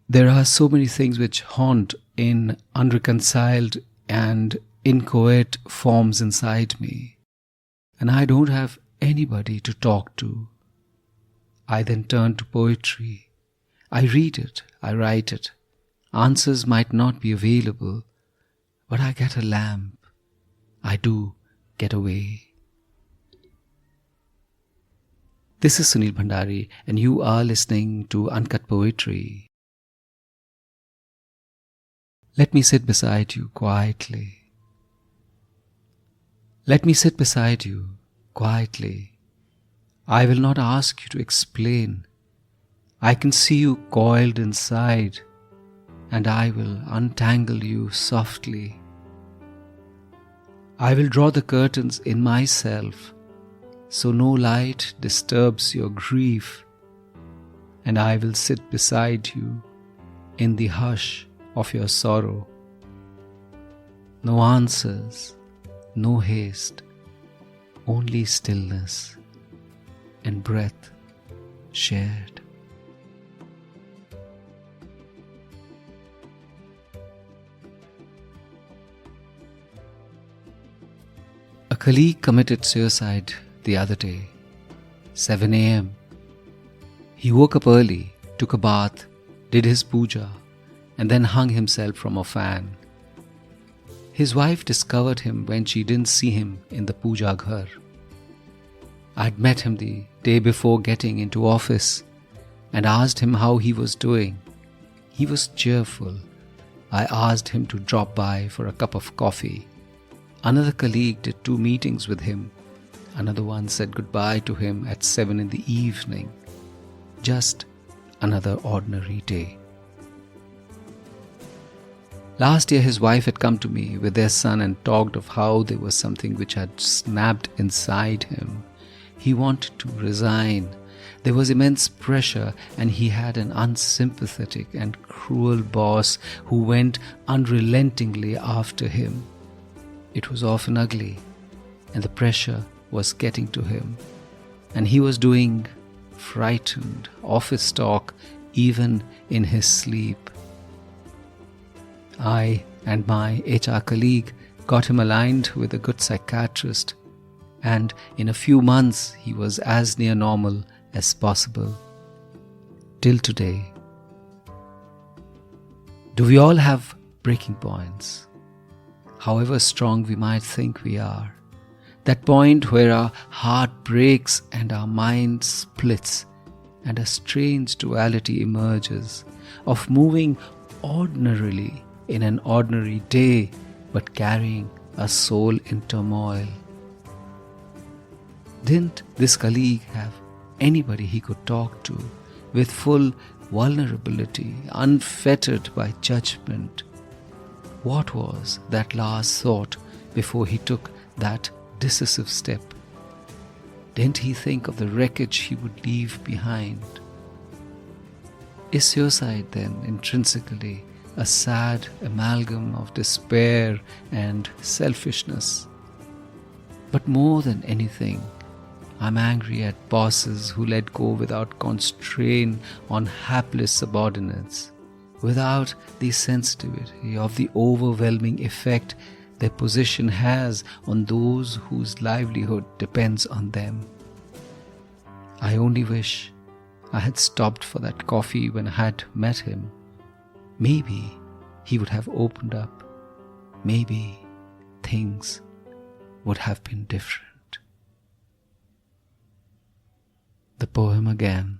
There are so many things which haunt in unreconciled and inchoate forms inside me, and I don't have anybody to talk to. I then turn to poetry. I read it, I write it. Answers might not be available, but I get a lamp. I do get away. This is Sunil Bhandari, and you are listening to Uncut Poetry. Let me sit beside you quietly. Let me sit beside you quietly. I will not ask you to explain. I can see you coiled inside, and I will untangle you softly. I will draw the curtains in myself, so no light disturbs your grief, and I will sit beside you in the hush of your sorrow. No answers, no haste, only stillness and breath shared. A colleague committed suicide the other day, 7 a.m. He woke up early, took a bath, did his puja, and then hung himself from a fan. His wife discovered him when she didn't see him in the puja ghar. I'd met him the day before getting into office and asked him how he was doing. He was cheerful. I asked him to drop by for a cup of coffee. Another colleague did 2 meetings with him. Another one said goodbye to him at 7 in the evening. Just another ordinary day. Last year his wife had come to me with their son and talked of how there was something which had snapped inside him. He wanted to resign. There was immense pressure, and he had an unsympathetic and cruel boss who went unrelentingly after him. It was often ugly, and the pressure was getting to him, and he was doing frightened office talk even in his sleep. I and my HR colleague got him aligned with a good psychiatrist, and in a few months he was as near normal as possible. Till today. Do we all have breaking points? However strong we might think we are, that point where our heart breaks and our mind splits, and a strange duality emerges of moving ordinarily in an ordinary day, but carrying a soul in turmoil. Didn't this colleague have anybody he could talk to with full vulnerability, unfettered by judgment? What was that last thought before he took that decisive step? Didn't he think of the wreckage he would leave behind? Is suicide then intrinsically a sad amalgam of despair and selfishness? But more than anything, I'm angry at bosses who let go without constraint on hapless subordinates, without the sensitivity of the overwhelming effect their position has on those whose livelihood depends on them. I only wish I had stopped for that coffee when I had met him. Maybe he would have opened up. Maybe things would have been different. The poem again.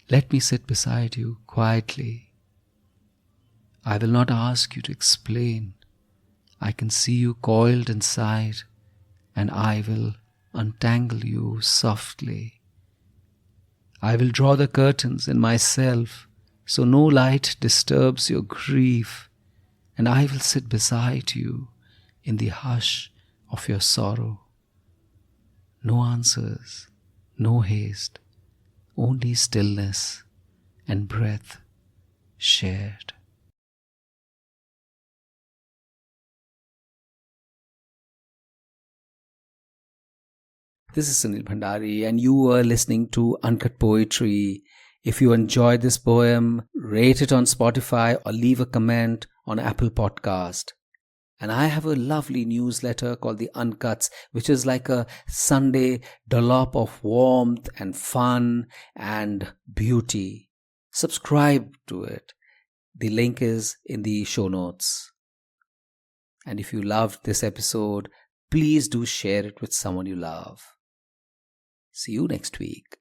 Let me sit beside you quietly. I will not ask you to explain. I can see you coiled inside, and I will untangle you softly. I will draw the curtains in myself, so no light disturbs your grief, and I will sit beside you in the hush of your sorrow. No answers, no haste, only stillness and breath shared. This is Sunil Bhandari, and you are listening to Uncut Poetry. If you enjoyed this poem, rate it on Spotify or leave a comment on Apple Podcast. And I have a lovely newsletter called The Uncuts, which is like a Sunday dollop of warmth and fun and beauty. Subscribe to it. The link is in the show notes. And if you loved this episode, please do share it with someone you love. See you next week.